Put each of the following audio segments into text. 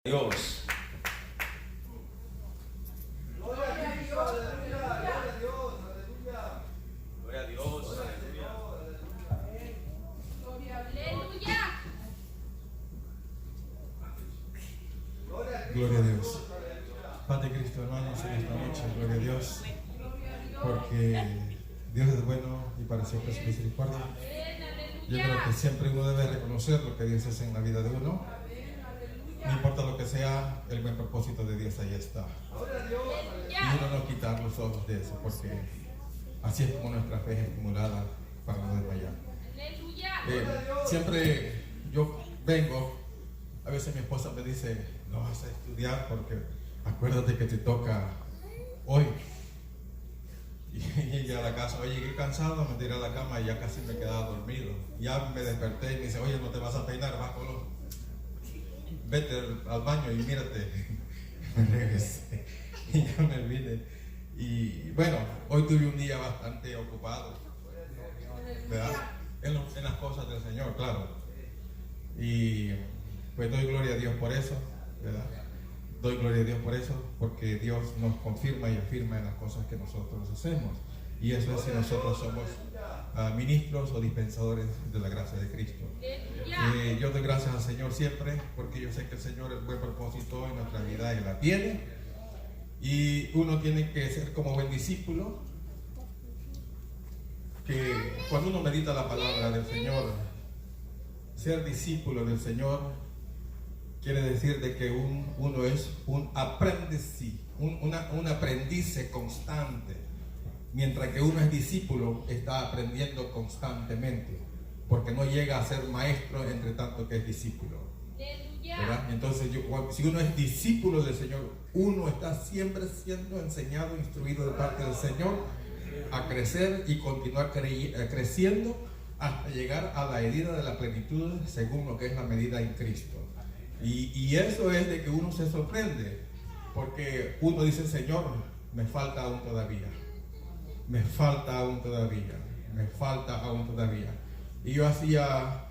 Dios. Gloria a Dios, aleluya, gloria a Dios, aleluya. Gloria a Dios, aleluya. Gloria a Dios. Paz de Cristo, hermanos, en esta noche. Gloria a Dios. Porque Dios es bueno y para siempre su misericordia. Yo creo que siempre uno debe reconocer lo que Dios hace en la vida de uno. No importa lo que sea, el buen propósito de Dios ahí está. Y uno no quitar los ojos de eso, porque así es como nuestra fe es estimulada para no desmayar. Siempre yo vengo, a veces mi esposa me dice, no vas a estudiar porque acuérdate que te toca hoy. Y llegué a la casa, oye, llegué cansado, me tiré a la cama y ya casi me quedaba dormido. Ya me desperté y me dice, oye, no te vas a peinar, vas con los... Vete al baño y mírate. Me regresé y ya me vine. Y bueno, hoy tuve un día bastante ocupado, ¿verdad? En las cosas del Señor, claro. Y pues doy gloria a Dios por eso, ¿verdad? Doy gloria a Dios por eso, porque Dios nos confirma y afirma en las cosas que nosotros hacemos. Y eso es si nosotros somos ministros o dispensadores de la gracia de Cristo. Yo doy gracias al Señor siempre, porque yo sé que el Señor es buen propósito en nuestra vida y la tiene. Y uno tiene que ser como buen discípulo, que cuando uno medita la palabra del Señor, ser discípulo del Señor quiere decir de que uno es un aprendiz, un aprendiz constante. Mientras que uno es discípulo, está aprendiendo constantemente, porque no llega a ser maestro entre tanto que es discípulo, ¿verdad? Entonces, si uno es discípulo del Señor, uno está siempre siendo enseñado, instruido de parte del Señor a crecer y continuar creciendo hasta llegar a la medida de la plenitud según lo que es la medida en Cristo. Y eso es de que uno se sorprende, porque uno dice, Señor, me falta aún todavía. Me falta aún todavía, me falta aún todavía. Y yo hacía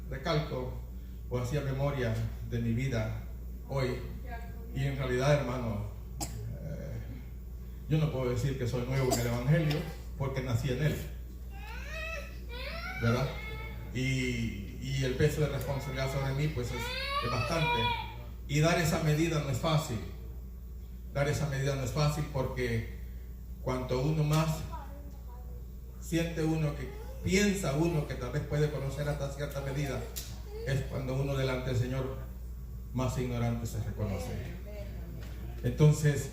recalco o hacía memoria de mi vida hoy. Y en realidad, hermano, yo no puedo decir que soy nuevo en el Evangelio porque nací en él, ¿verdad? Y el peso de responsabilidad sobre mí pues es bastante. Y dar esa medida no es fácil. Dar esa medida no es fácil porque cuanto uno más siente uno que piensa uno que tal vez puede conocer hasta cierta medida, es cuando uno delante del Señor más ignorante se reconoce. Entonces,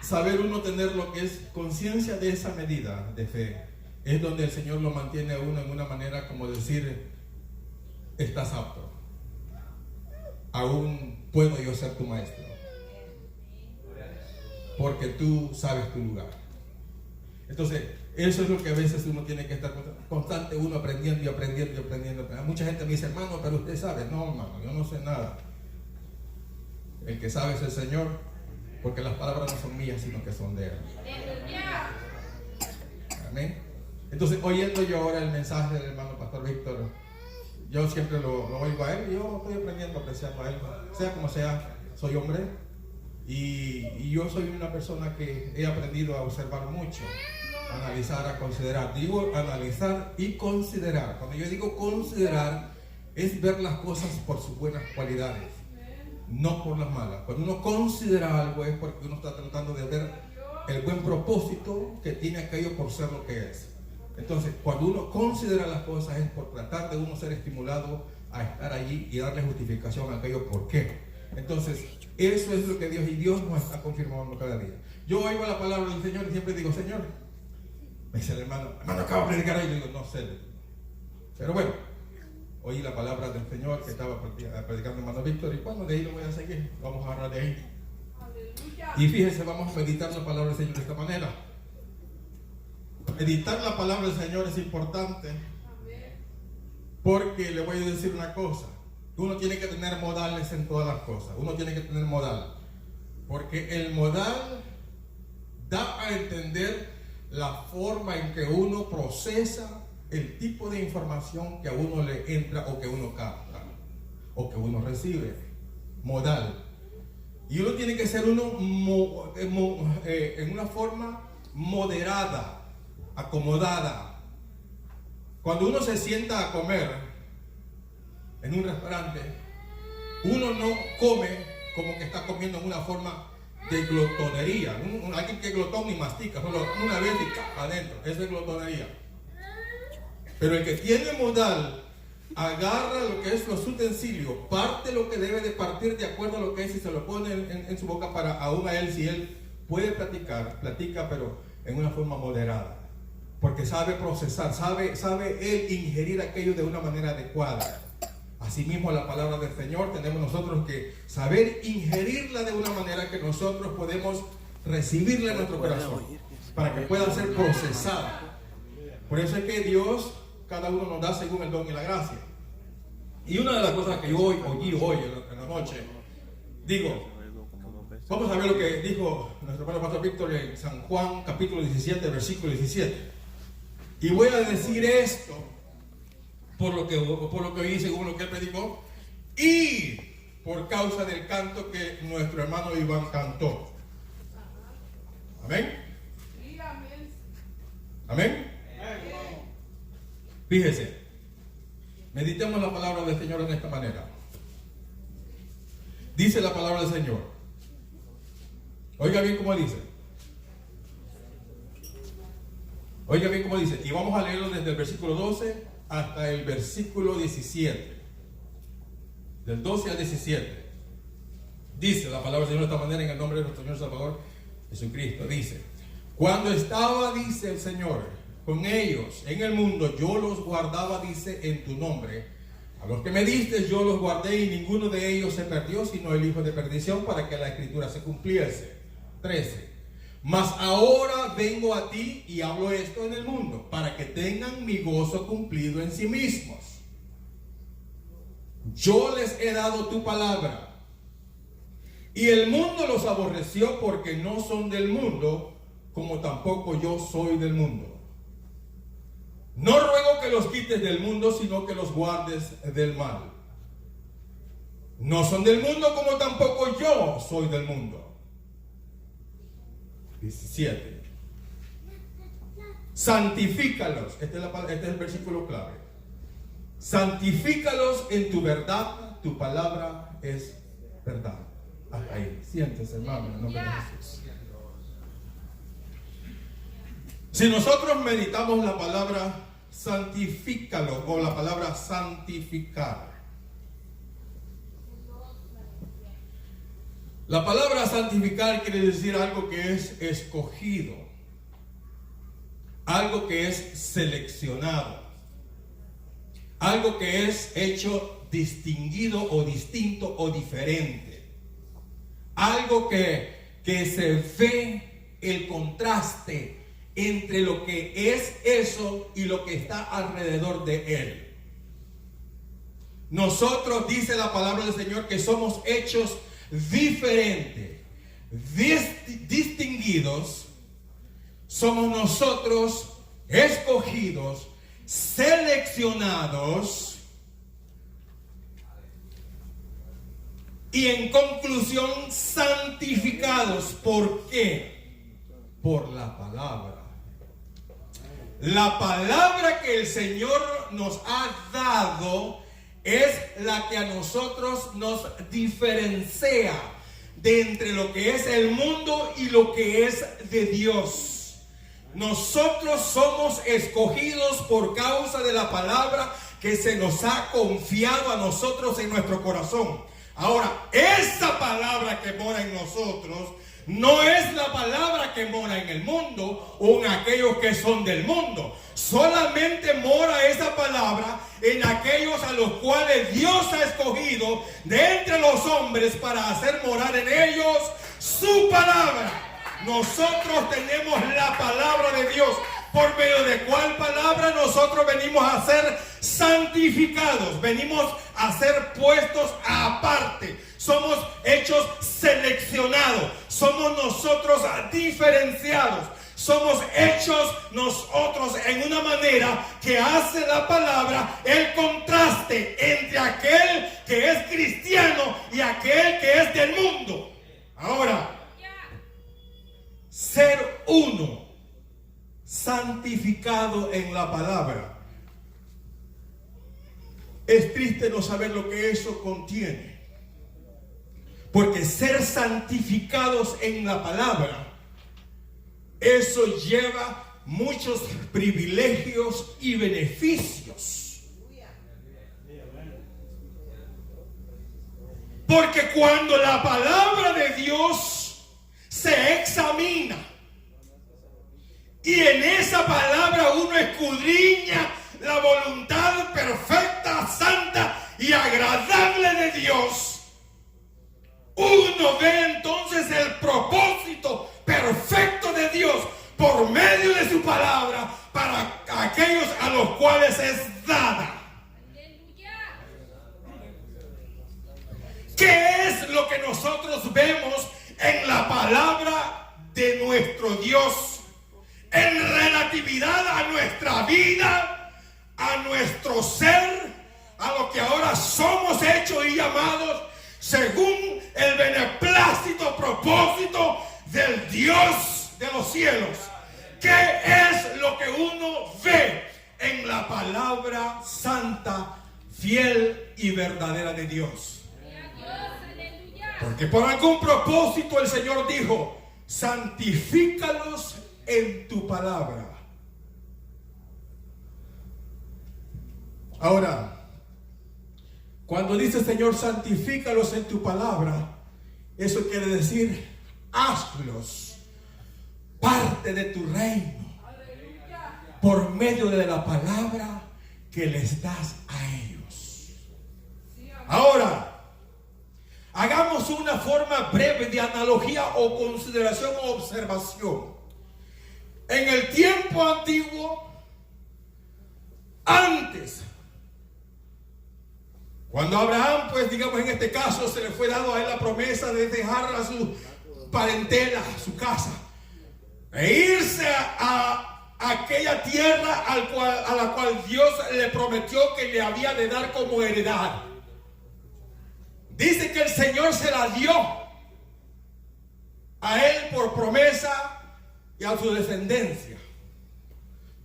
saber uno tener lo que es conciencia de esa medida de fe, es donde el Señor lo mantiene a uno en una manera como decir, estás apto, aún puedo yo ser tu maestro, porque tú sabes tu lugar. Entonces, eso es lo que a veces uno tiene que estar constante, uno aprendiendo y aprendiendo y aprendiendo. Mucha gente me dice, hermano, pero usted sabe. No, hermano, yo no sé nada. El que sabe es el Señor, porque las palabras no son mías, sino que son de Él. Amén. Entonces, oyendo yo ahora el mensaje del hermano Pastor Víctor, yo siempre lo oigo a él y yo estoy aprendiendo a apreciarlo a él. Sea como sea, soy hombre. Y yo soy una persona que he aprendido a observar mucho, a analizar, a considerar. Digo analizar y considerar. Cuando yo digo considerar, es ver las cosas por sus buenas cualidades, no por las malas. Cuando uno considera algo es porque uno está tratando de ver el buen propósito que tiene aquello por ser lo que es. Entonces, cuando uno considera las cosas es por tratar de uno ser estimulado a estar allí y darle justificación a aquello por qué. Entonces, eso es lo que Dios, y Dios nos está confirmando cada día. Yo oigo la palabra del Señor y siempre digo, Señor, me dice el hermano, acabo de predicar ahí, y digo, no sé. Pero bueno, oí la palabra del Señor que estaba predicando el hermano Víctor, y bueno, de ahí lo voy a seguir, vamos a agarrar de ahí. Y fíjense, vamos a meditar la palabra del Señor de esta manera. Meditar la palabra del Señor es importante, porque le voy a decir una cosa. Uno tiene que tener modales en todas las cosas. Uno tiene que tener modal. Porque el modal da a entender la forma en que uno procesa el tipo de información que a uno le entra o que uno capta. o que uno recibe. Modal. Y uno tiene que ser en una forma moderada, acomodada. Cuando uno se sienta a comer en un restaurante, uno no come como que está comiendo en una forma de glotonería. Alguien que es glotón ni mastica, solo una vez y adentro. Eso es glotonería. Pero el que tiene modal, agarra lo que es los utensilios, parte lo que debe de partir de acuerdo a lo que es y se lo pone en su boca para aún a él, si él puede platicar, platica, pero en una forma moderada. Porque sabe procesar, sabe él ingerir aquello de una manera adecuada. Asimismo, la palabra del Señor tenemos nosotros que saber ingerirla de una manera que nosotros podemos recibirla en nuestro corazón, para que pueda ser procesada. Por eso es que Dios, cada uno nos da según el don y la gracia. Y una de las cosas que yo oí hoy en la noche, digo, vamos a ver lo que dijo nuestro hermano Pastor Víctor en San Juan capítulo 17, versículo 17. Y voy a decir esto por lo que oí según lo que él predicó y por causa del canto que nuestro hermano Iván cantó. Amén. Amén. Fíjese, meditemos la palabra del Señor en esta manera. Dice la palabra del Señor. Oiga bien cómo dice. Oiga bien cómo dice. Y vamos a leerlo desde el versículo 12 hasta el versículo 17. Del 12 al 17. Dice la palabra del Señor de esta manera en el nombre de nuestro Señor Salvador Jesucristo. Dice: cuando estaba, dice el Señor, con ellos en el mundo, yo los guardaba, dice, en tu nombre. A los que me diste yo los guardé y ninguno de ellos se perdió, sino el hijo de perdición, para que la escritura se cumpliese. 13. Mas ahora vengo a ti y hablo esto en el mundo, para que tengan mi gozo cumplido en sí mismos. Yo les he dado tu palabra, y el mundo los aborreció porque no son del mundo, como tampoco yo soy del mundo. No ruego que los quites del mundo, sino que los guardes del mal. No son del mundo, como tampoco yo soy del mundo. 17. Santifícalos. Este es el versículo clave. Santifícalos en tu verdad. Tu palabra es verdad. Hasta ahí. Siéntese, hermano, en el nombre de Jesús. Si nosotros meditamos la palabra santifícalo o la palabra santificar, la palabra santificar quiere decir algo que es escogido, algo que es seleccionado, algo que es hecho distinguido o distinto o diferente, algo que se ve el contraste entre lo que es eso y lo que está alrededor de él. Nosotros, dice la palabra del Señor, que somos hechos diferentes, distinguidos. Somos nosotros escogidos, seleccionados y en conclusión santificados. ¿Por qué? Por la palabra. La palabra que el Señor nos ha dado es la que a nosotros nos diferencia de entre lo que es el mundo y lo que es de Dios. Nosotros somos escogidos por causa de la palabra que se nos ha confiado a nosotros en nuestro corazón. Ahora, esa palabra que mora en nosotros no es la palabra que mora en el mundo o en aquellos que son del mundo. Solamente mora esa palabra en aquellos a los cuales Dios ha escogido de entre los hombres para hacer morar en ellos su palabra. Nosotros tenemos la palabra de Dios, por medio de cuál palabra nosotros venimos a ser santificados, venimos a ser puestos aparte, somos hechos seleccionados, somos nosotros diferenciados, somos hechos nosotros en una manera que hace la palabra el contraste entre aquel que es cristiano y aquel que es del mundo. Ahora, ser uno santificado en la palabra. Es triste no saber lo que eso contiene. Porque ser santificados en la palabra, eso lleva muchos privilegios y beneficios. Porque cuando la palabra de Dios se examina y en esa palabra uno escudriña la voluntad perfecta, santa y agradable de Dios, uno ve entonces el propósito perfecto de Dios por medio de su palabra para aquellos a los cuales es dada. ¿Qué es lo que nosotros vemos en la palabra de nuestro Dios en relatividad a nuestra vida, a nuestro ser, a lo que ahora somos hechos y llamados según el beneplácito propósito del Dios de los cielos? ¿Qué es lo que uno ve en la palabra santa, fiel y verdadera de Dios? Porque por algún propósito el Señor dijo: santifícalos en tu palabra. Ahora, cuando dice Señor, santifícalos en tu palabra, eso quiere decir, hazlos parte de tu reino por medio de la palabra que les das a ellos. Ahora, hagamos una forma breve de analogía o consideración o observación. En el tiempo antiguo, antes, cuando Abraham, pues digamos en este caso, se le fue dado a él la promesa de dejar a su parentela, a su casa, e irse a aquella tierra a la cual Dios le prometió que le había de dar como heredad. Dice que el Señor se la dio a él por promesa y a su descendencia.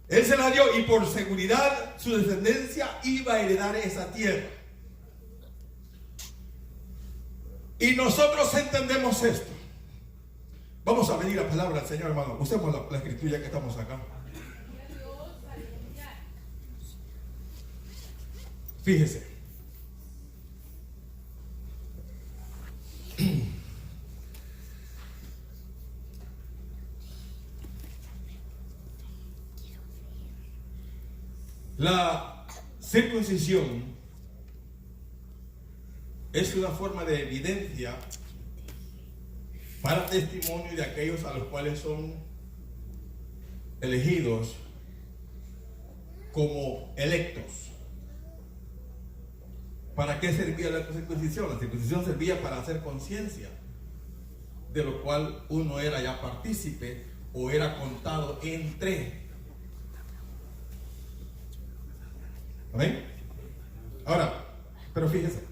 Él se la dio y por seguridad su descendencia iba a heredar esa tierra. Y nosotros entendemos esto. Vamos a pedir la palabra del Señor, hermano. Usemos la escritura ya que estamos acá. Fíjese. La circuncisión es una forma de evidencia para testimonio de aquellos a los cuales son elegidos como electos. ¿Para qué servía la circuncisión? La circuncisión servía para hacer conciencia de lo cual uno era ya partícipe o era contado entre. ¿Amén? Ahora, pero fíjese,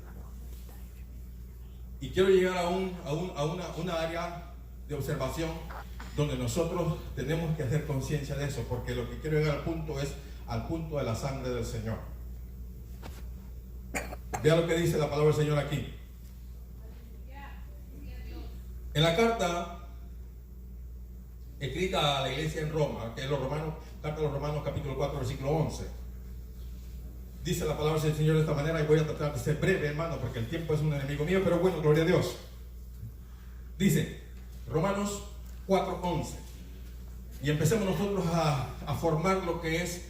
y quiero llegar a una área de observación donde nosotros tenemos que hacer conciencia de eso, porque lo que quiero llegar al punto es al punto de la sangre del Señor. Vea lo que dice la palabra del Señor aquí. En la carta escrita a la iglesia en Roma, que es carta a los Romanos capítulo 4 versículo 11, dice la palabra del Señor de esta manera, y voy a tratar de ser breve, hermano, porque el tiempo es un enemigo mío, pero bueno, gloria a Dios. Dice Romanos 4:11, y empecemos nosotros a formar lo que es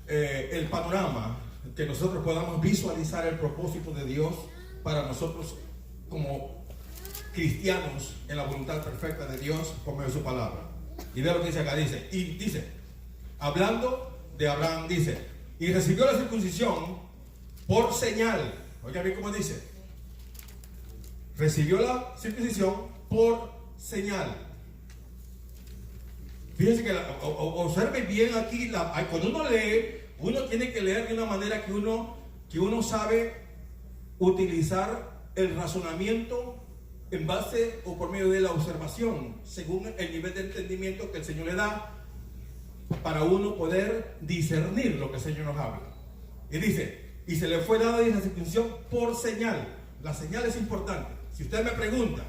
el panorama, que nosotros podamos visualizar el propósito de Dios para nosotros como cristianos en la voluntad perfecta de Dios por medio de su palabra. Y vea lo que dice acá, dice, hablando de Abraham, dice, y recibió la circuncisión por señal. Oiga bien cómo dice, recibió la circuncisión por señal. Fíjense que observe bien aquí, cuando uno lee, uno tiene que leer de una manera que uno sabe utilizar el razonamiento en base o por medio de la observación, según el nivel de entendimiento que el Señor le da, para uno poder discernir lo que el Señor nos habla. Y dice, y se le fue dada la circuncisión por señal. La señal es importante. Si usted me pregunta,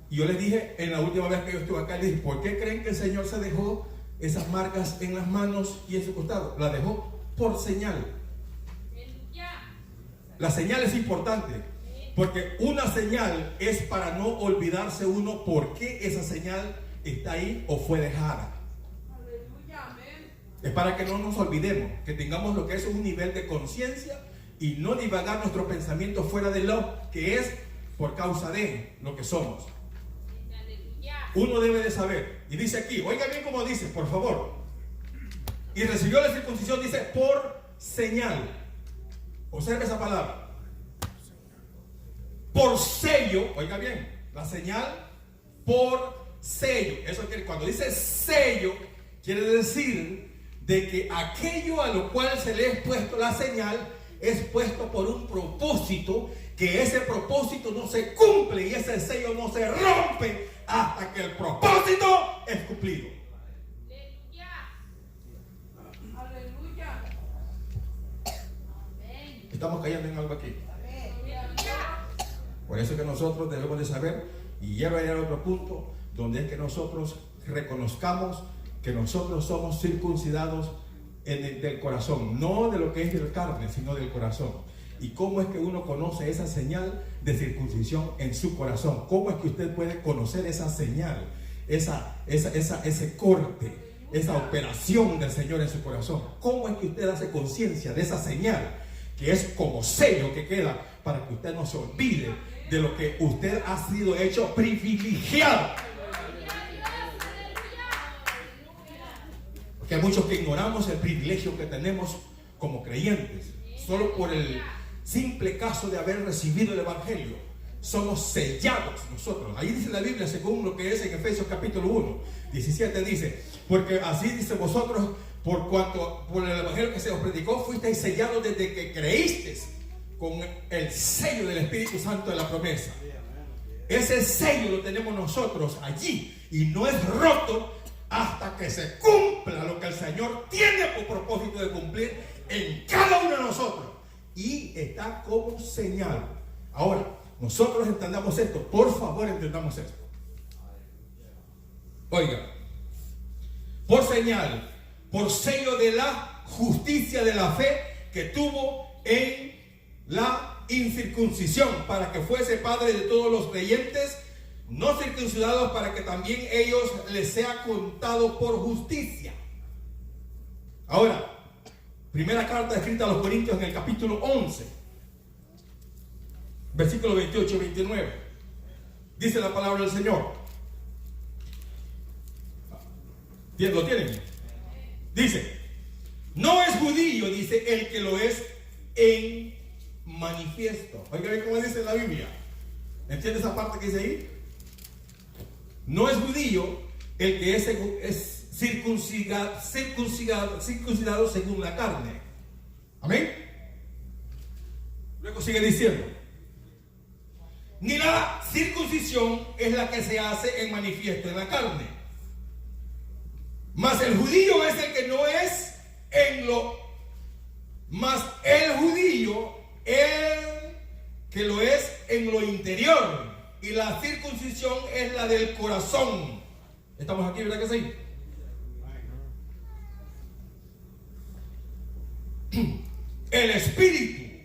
y yo les dije en la última vez que yo estuve acá, les dije, ¿por qué creen que el Señor se dejó esas marcas en las manos y en su costado? La dejó por señal. La señal es importante, porque una señal es para no olvidarse uno por qué esa señal está ahí o fue dejada. Es para que no nos olvidemos, que tengamos lo que es un nivel de conciencia y no divagar nuestro pensamiento fuera de lo que es por causa de lo que somos. Uno debe de saber, y dice aquí, oiga bien como dice, por favor, y recibió la circuncisión, dice, por señal. Observe esa palabra. Por sello, oiga bien, la señal por sello. Eso quiere, cuando dice sello, quiere decir de que aquello a lo cual se le es puesto la señal es puesto por un propósito, que ese propósito no se cumple y ese sello no se rompe hasta que el propósito es cumplido. Aleluya. Estamos cayendo en algo aquí. Por eso es que nosotros debemos de saber, y ya voy a ir a otro punto, donde es que nosotros reconozcamos que nosotros somos circuncidados del corazón, no de lo que es de la carne, sino del corazón. ¿Y cómo es que uno conoce esa señal de circuncisión en su corazón? ¿Cómo es que usted puede conocer esa señal, ese corte, esa operación del Señor en su corazón? ¿Cómo es que usted hace conciencia de esa señal, que es como sello que queda para que usted no se olvide de lo que usted ha sido hecho privilegiado? Porque hay muchos que ignoramos el privilegio que tenemos como creyentes, solo por el simple caso de haber recibido el Evangelio. Somos sellados nosotros. Ahí dice la Biblia, según lo que es en Efesios capítulo 1, 17, dice, porque así dice vosotros, por cuanto por el Evangelio que se os predicó, fuisteis sellados desde que creísteis con el sello del Espíritu Santo de la promesa. Ese sello lo tenemos nosotros allí y no es roto hasta que se cumpla lo que el Señor tiene por propósito de cumplir en cada uno de nosotros, y está como señal. Ahora, nosotros entendamos esto, por favor, entendamos esto. Oiga, por señal, por sello de la justicia de la fe que tuvo en la incircuncisión, para que fuese padre de todos los creyentes no circuncidados, para que también ellos les sea contado por justicia. Ahora, primera carta escrita a los Corintios en el capítulo 11, versículo 28 y 29. Dice la palabra del Señor. ¿Lo tienen? Dice, no es judío, dice, el que lo es en manifiesto. Oiga bien cómo dice la Biblia. ¿Entiende esa parte que dice ahí? No es judío el que es circuncidado según la carne. Amén. Luego sigue diciendo, ni la circuncisión es la que se hace en manifiesto en la carne, mas el judío es el que no es en lo, mas el judío el que lo es en lo interior, y la circuncisión es la del corazón. Estamos aquí, ¿verdad que sí? El espíritu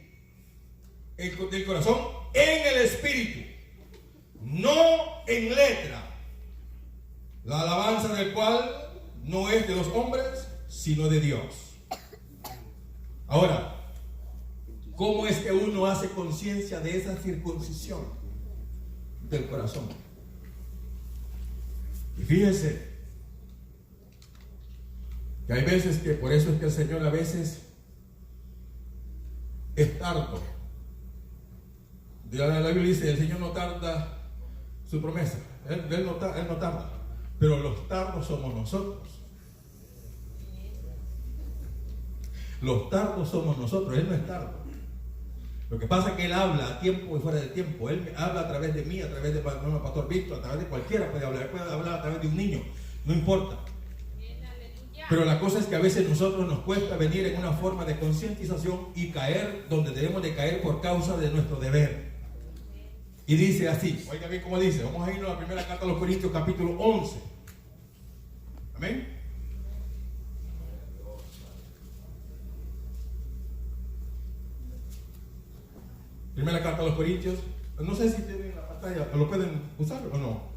del corazón en el espíritu, no en letra, la alabanza del cual no es de los hombres sino de Dios. Ahora, ¿cómo es que uno hace conciencia de esa circuncisión del corazón? Y fíjense que hay veces que por eso es que el Señor a veces es tardo. La Biblia dice, el Señor no tarda su promesa. Él no tarda. pero los tardos somos nosotros. Los tardos somos nosotros, Él no es tardo. Lo que pasa es que Él habla a tiempo y fuera de tiempo. Él habla a través de mí, a través de Pastor Víctor, a través de cualquiera puede hablar. Él puede hablar a través de un niño, no importa. Pero la cosa es que a veces nosotros nos cuesta venir en una forma de concientización y caer donde debemos de caer por causa de nuestro deber. Y dice así, oiga bien cómo dice, vamos a irnos a la primera carta a los Corintios, capítulo 11. Amén. Primera carta a los Corintios, no sé si tienen la pantalla, ¿lo pueden usar o no?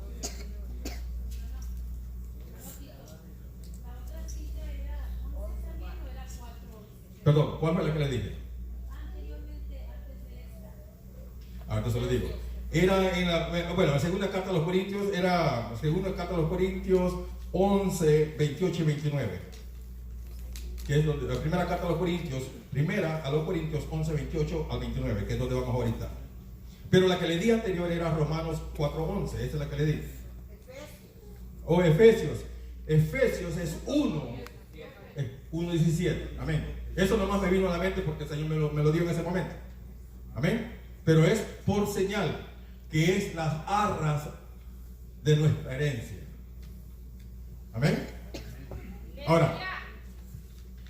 Perdón, ¿cuál fue la que le dije? Entonces le digo. Era en la segunda carta a los Corintios, era la segunda carta a los Corintios 11, 28 y 29. Que es donde, la primera carta a los Corintios, primera a los Corintios 11, 28 al 29, que es donde vamos ahorita. Pero la que le di anterior era Romanos 4, 11, esa es la que le di. O Efesios. Efesios es 1, 17, amén. Eso nomás me vino a la mente porque el Señor me lo dio en ese momento. Amén. Pero es por señal que es las arras de nuestra herencia. Amén. Ahora,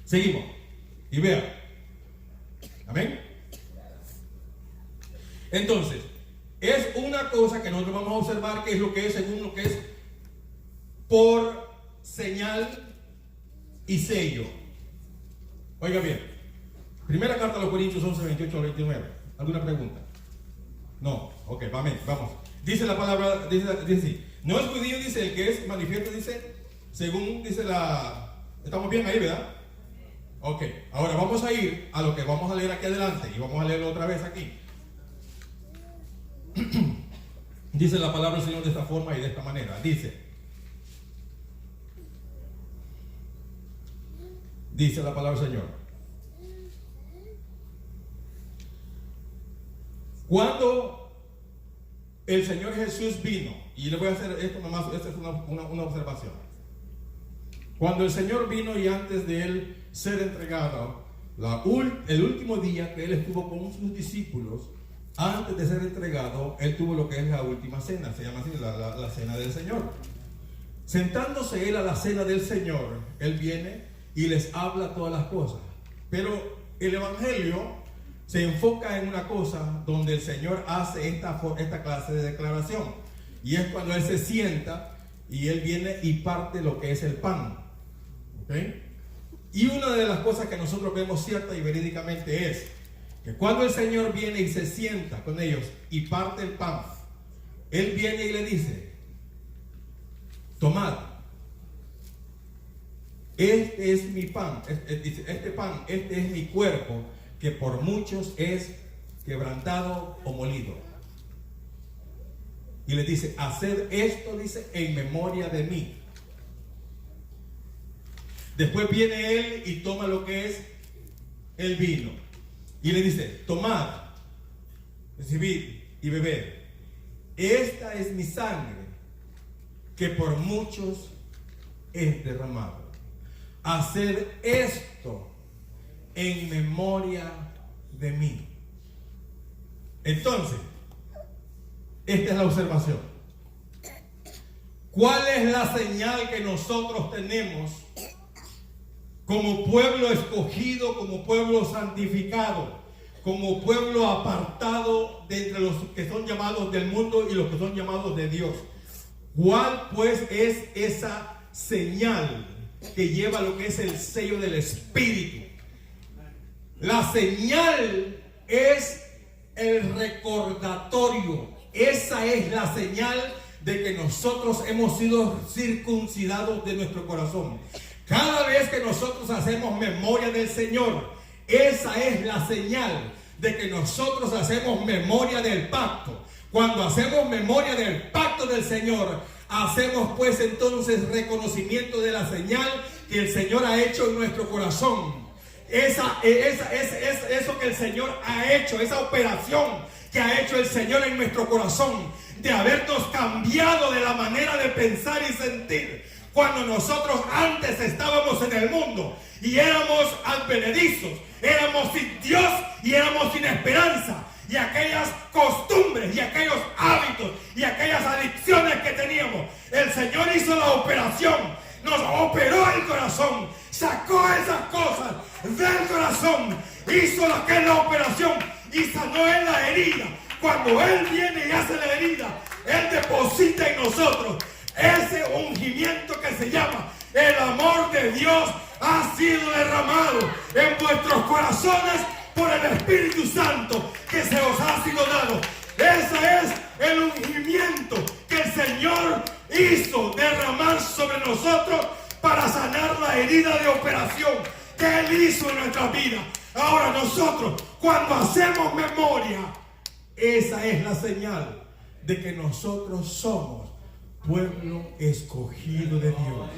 seguimos. Y vean. Amén. Entonces, es una cosa que nosotros vamos a observar que es lo que es según lo que es por señal y sello. Oiga bien, primera carta a los Corintios 11, 28 al 29. ¿Alguna pregunta? No, ok, vamos. Dice la palabra, dice así. No es judío, dice el que es manifiesto, dice, según dice la... ¿Estamos bien ahí, verdad? Ok, ahora vamos a ir a lo que vamos a leer aquí adelante y vamos a leerlo otra vez aquí. Dice la palabra del Señor de esta forma y de esta manera. Dice la palabra del Señor. Cuando el Señor Jesús vino, y le voy a hacer esto nomás, esta es una observación. Cuando el Señor vino y antes de Él ser entregado, el último día que Él estuvo con sus discípulos, antes de ser entregado, Él tuvo lo que es la última cena, se llama así, la cena del Señor. Sentándose Él a la cena del Señor, Él viene y les habla todas las cosas. Pero el Evangelio se enfoca en una cosa donde el Señor hace esta clase de declaración. Y es cuando Él se sienta y Él viene y parte lo que es el pan. ¿Okay? Y una de las cosas que nosotros vemos cierta y verídicamente es que cuando el Señor viene y se sienta con ellos y parte el pan, Él viene y le dice: tomad, este es mi pan, este es mi cuerpo, que por muchos es quebrantado o molido. Y le dice: haced esto, dice, en memoria de mí. Después viene Él y toma lo que es el vino y le dice: tomad, recibid y bebed, esta es mi sangre, que por muchos es derramado. Haced esto en memoria de mí. Entonces, esta es la observación. ¿Cuál es la señal que nosotros tenemos como pueblo escogido, como pueblo santificado, como pueblo apartado de entre los que son llamados del mundo y los que son llamados de Dios? ¿Cuál pues es esa señal que lleva lo que es el sello del Espíritu? La señal es el recordatorio. Esa es la señal de que nosotros hemos sido circuncidados de nuestro corazón. Cada vez que nosotros hacemos memoria del Señor, esa es la señal de que nosotros hacemos memoria del pacto. Cuando hacemos memoria del pacto del Señor, hacemos pues entonces reconocimiento de la señal que el Señor ha hecho en nuestro corazón. Eso que el Señor ha hecho, esa operación que ha hecho el Señor en nuestro corazón, de habernos cambiado de la manera de pensar y sentir. Cuando nosotros antes estábamos en el mundo y éramos advenedizos, éramos sin Dios y éramos sin esperanza, y aquellas costumbres y aquellos hábitos y aquellas adicciones que teníamos, el Señor hizo la operación, nos operó el corazón, sacó esas cosas del corazón, hizo lo que es la operación y sanó en la herida. Cuando Él viene y hace la herida, Él deposita en nosotros ese ungimiento que se llama el amor de Dios. Ha sido derramado en vuestros corazones por el Espíritu Santo que se os ha sido dado. Ese es el ungimiento que el Señor hizo derramar sobre nosotros para sanar la herida de operación que Él hizo en nuestra vida. Ahora nosotros, cuando hacemos memoria, esa es la señal de que nosotros somos pueblo escogido de Dios.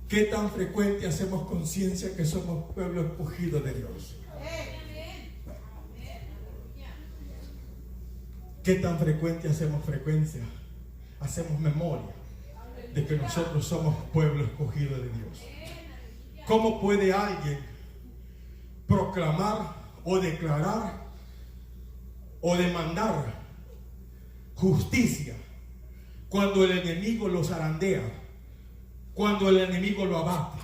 ¿Qué tan frecuente hacemos conciencia que somos pueblo escogido de Dios? ¿Qué tan frecuente hacemos memoria de que nosotros somos pueblo escogido de Dios? ¿Cómo puede alguien proclamar o declarar o demandar justicia cuando el enemigo lo zarandea, cuando el enemigo lo abate,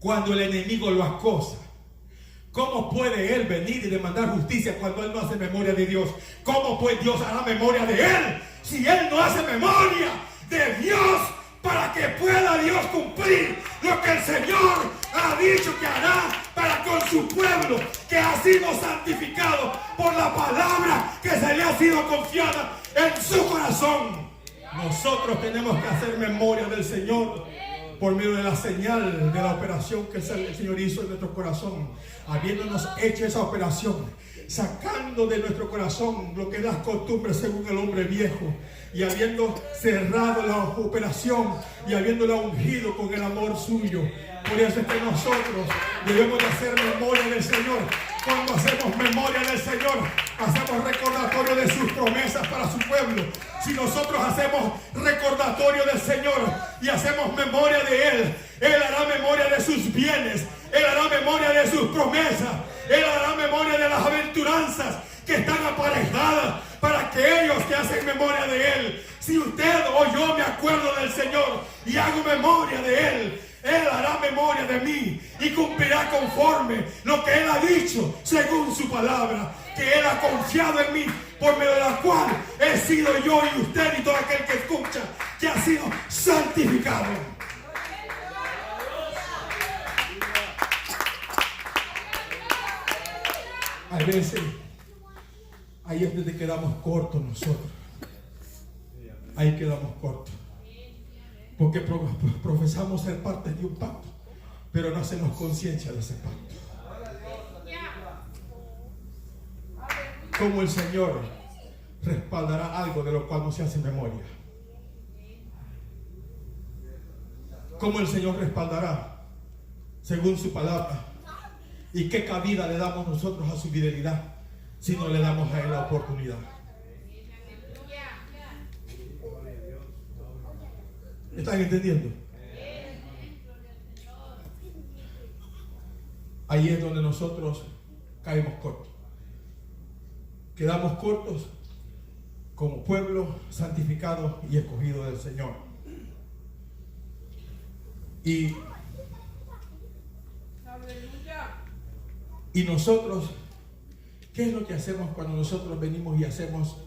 cuando el enemigo lo acosa? ¿Cómo puede él venir y demandar justicia cuando él no hace memoria de Dios? ¿Cómo pues Dios hará memoria de él si él no hace memoria de Dios para que pueda Dios cumplir lo que el Señor ha dicho que hará para con su pueblo que ha sido santificado por la palabra que se le ha sido confiada en su corazón? Nosotros tenemos que hacer memoria del Señor por medio de la señal de la operación que el Señor hizo en nuestro corazón, habiéndonos hecho esa operación, sacando de nuestro corazón lo que es las costumbres según el hombre viejo, y habiendo cerrado la operación y habiéndola ungido con el amor suyo. Por eso es que nosotros debemos de hacer memoria del Señor. Cuando hacemos memoria del Señor, hacemos recordatorio de sus promesas para su pueblo. Si nosotros hacemos recordatorio del Señor y hacemos memoria de Él, Él hará memoria de sus bienes, Él hará memoria de sus promesas, Él hará memoria de las aventuranzas que están aparejadas para aquellos que hacen memoria de Él. Si usted o yo me acuerdo del Señor y hago memoria de Él, Él hará memoria de mí y cumplirá conforme lo que Él ha dicho según su palabra, que Él ha confiado en mí, por medio de la cual he sido yo y usted y todo aquel que escucha, que ha sido santificado. A veces ahí es donde quedamos cortos nosotros. Ahí quedamos cortos. Porque profesamos ser parte de un pacto, pero no hacemos conciencia de ese pacto. ¿Cómo el Señor respaldará algo de lo cual no se hace memoria? ¿Cómo el Señor respaldará según su palabra? ¿Y qué cabida le damos nosotros a su fidelidad si no le damos a Él la oportunidad? ¿Están entendiendo? Ahí es donde nosotros caemos cortos. Quedamos cortos como pueblo santificado y escogido del Señor. Y nosotros, ¿qué es lo que hacemos cuando nosotros venimos y hacemos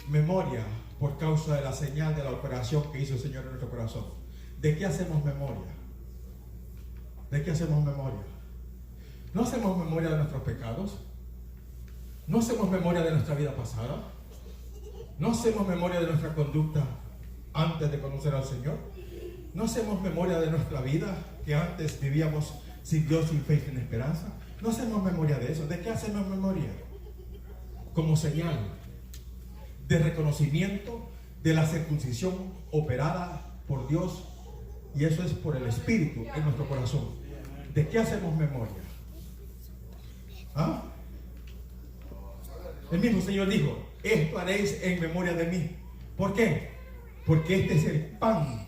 memoria por causa de la señal de la operación que hizo el Señor en nuestro corazón? ¿De qué hacemos memoria? ¿De qué hacemos memoria? ¿No hacemos memoria de nuestros pecados? ¿No hacemos memoria de nuestra vida pasada? ¿No hacemos memoria de nuestra conducta antes de conocer al Señor? ¿No hacemos memoria de nuestra vida que antes vivíamos sin Dios, sin fe y sin esperanza? ¿No hacemos memoria de eso? ¿De qué hacemos memoria? Como señal de reconocimiento de la circuncisión operada por Dios, y eso es por el Espíritu en nuestro corazón. ¿De qué hacemos memoria? ¿Ah? El mismo Señor dijo: esto haréis en memoria de mí. ¿Por qué? Porque este es el pan,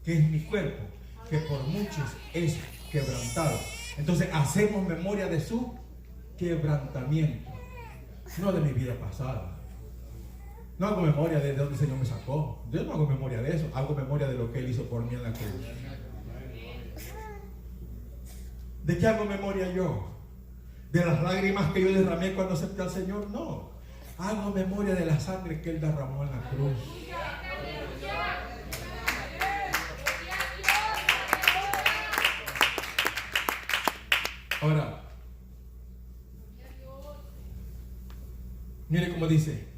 que es mi cuerpo, que por muchos es quebrantado. Entonces hacemos memoria de su quebrantamiento, no de mi vida pasada. No hago memoria de donde el Señor me sacó. Yo no hago memoria de eso. Hago memoria de lo que Él hizo por mí en la cruz. ¿De qué hago memoria yo? ¿De las lágrimas que yo derramé cuando acepté al Señor? No. Hago memoria de la sangre que Él derramó en la cruz. Ahora, mire cómo dice: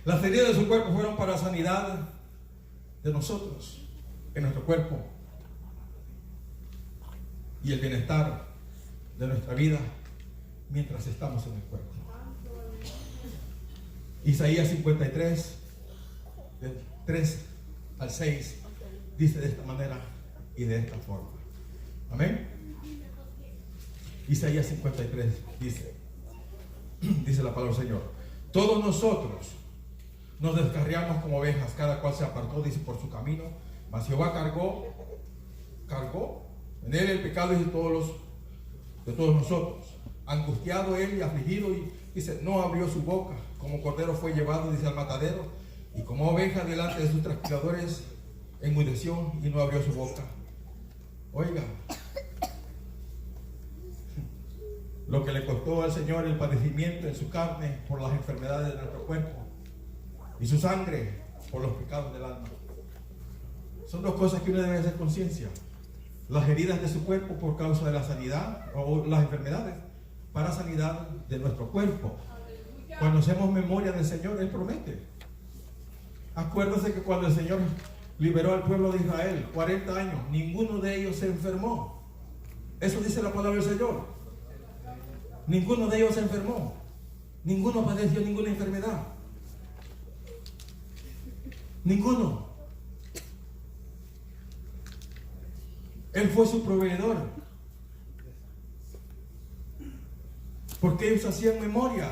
las heridas de su cuerpo fueron para sanidad de nosotros, en nuestro cuerpo, y el bienestar de nuestra vida mientras estamos en el cuerpo. Isaías 53, del 3 al 6, dice de esta manera y de esta forma. Amén. Isaías 53 dice la palabra del Señor: todos nosotros nos descarriamos como ovejas, cada cual se apartó, dice, por su camino, mas Jehová cargó en él el pecado de todos nosotros. Angustiado él y afligido, y dice, no abrió su boca. Como cordero fue llevado, dice, al matadero, y como oveja delante de sus trasquiladores enmudeció y no abrió su boca. Oiga, lo que le costó al Señor el padecimiento en su carne por las enfermedades de nuestro cuerpo, y su sangre por los pecados del alma. Son dos cosas que uno debe hacer conciencia: las heridas de su cuerpo por causa de la sanidad, o las enfermedades para sanidad de nuestro cuerpo. Cuando hacemos memoria del Señor, Él promete. Acuérdese que cuando el Señor liberó al pueblo de Israel 40 años, ninguno de ellos se enfermó. Eso dice la palabra del Señor. Ninguno de ellos se enfermó. Ninguno padeció ninguna enfermedad. Ninguno. Él fue su proveedor. Porque ellos hacían memoria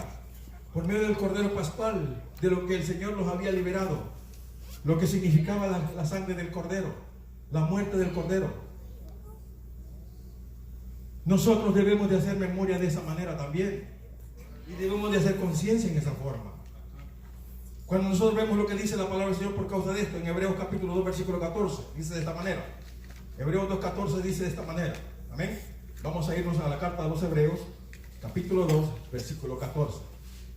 por medio del Cordero Pascual de lo que el Señor los había liberado, lo que significaba la sangre del Cordero, la muerte del Cordero. Nosotros debemos de hacer memoria de esa manera también, y debemos de hacer conciencia en esa forma. Cuando nosotros vemos lo que dice la palabra del Señor por causa de esto, en Hebreos capítulo 2 versículo 14, dice de esta manera. Hebreos 2:14 dice de esta manera. Amén. Vamos a irnos a la carta de los Hebreos, capítulo 2, versículo 14.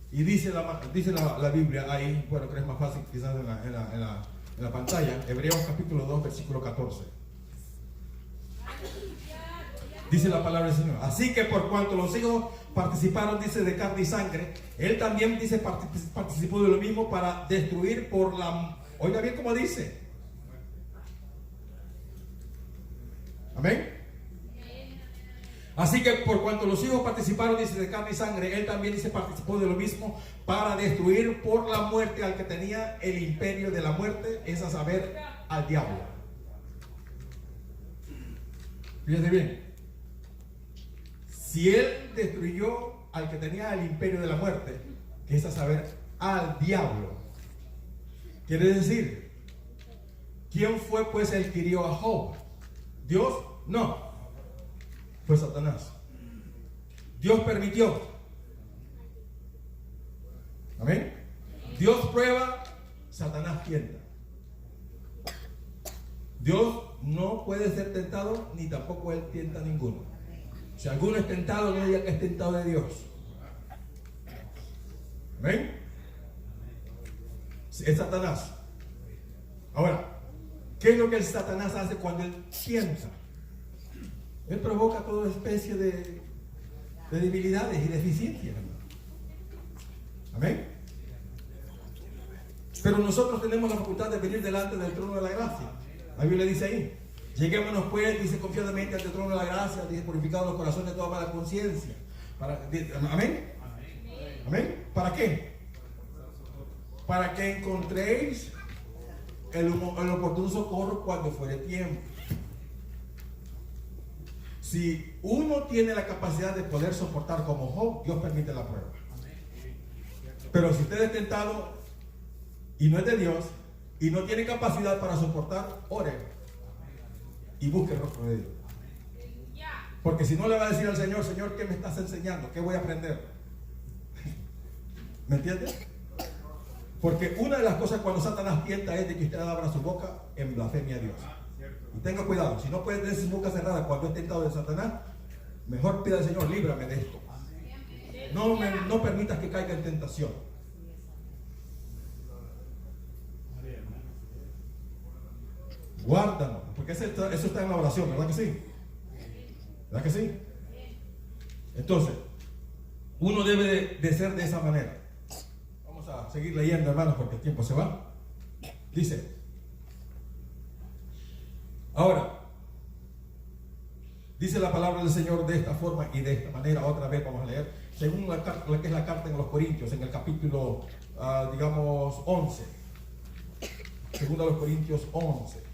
Y dice la Biblia ahí, bueno, que es más fácil quizás en la pantalla. Hebreos capítulo 2, versículo 14. Dice la palabra del Señor: así que por cuanto los hijos participaron, dice, de carne y sangre, Él también, dice, participó de lo mismo para destruir por la... Oiga bien cómo dice. Amén. Así que por cuanto los hijos participaron, dice, de carne y sangre, Él también, dice, participó de lo mismo para destruir por la muerte al que tenía el imperio de la muerte, es a saber, al diablo. Fíjense bien. Si Él destruyó al que tenía el imperio de la muerte, que es a saber, al diablo, quiere decir, ¿quién fue pues el que hirió a Job? ¿Dios? No. Fue Satanás. Dios permitió. Amén. Dios prueba, Satanás tienta. Dios no puede ser tentado, ni tampoco Él tienta a ninguno. Si alguno es tentado, no diga que es tentado de Dios. Amén. Es Satanás. Ahora, ¿qué es lo que el Satanás hace cuando Él tienta? Él provoca toda especie de debilidades y deficiencias. Amén. Pero nosotros tenemos la facultad de venir delante del trono de la gracia. La Biblia dice ahí: lleguémonos pues, dice, confiadamente ante el trono de la gracia, dice, purificados los corazones de toda mala conciencia. Amén. Amén. ¿Para qué? Para que encontréis el oportuno socorro cuando fuere tiempo. Si uno tiene la capacidad de poder soportar como Job, Dios permite la prueba. Pero si usted es tentado y no es de Dios y no tiene capacidad para soportar, ore y busque el rostro de Dios. Porque si no, le va a decir al Señor: Señor, ¿qué me estás enseñando? ¿Qué voy a aprender? ¿Me entiende? Porque una de las cosas cuando Satanás tienta es de que usted abra su boca en blasfemia a Dios. Y tenga cuidado, si no puede tener su boca cerrada cuando es tentado de Satanás, mejor pida al Señor: líbrame de esto. No permitas que caiga en tentación. Guárdanos, porque eso está en la oración, ¿verdad que sí? ¿Verdad que sí? Entonces, uno debe de ser de esa manera. Vamos a seguir leyendo, hermanos, porque el tiempo se va. Dice: ahora, dice la palabra del Señor de esta forma y de esta manera. Otra vez vamos a leer, según la que es la carta en los Corintios, en el capítulo, digamos, 11. Según a los Corintios 11.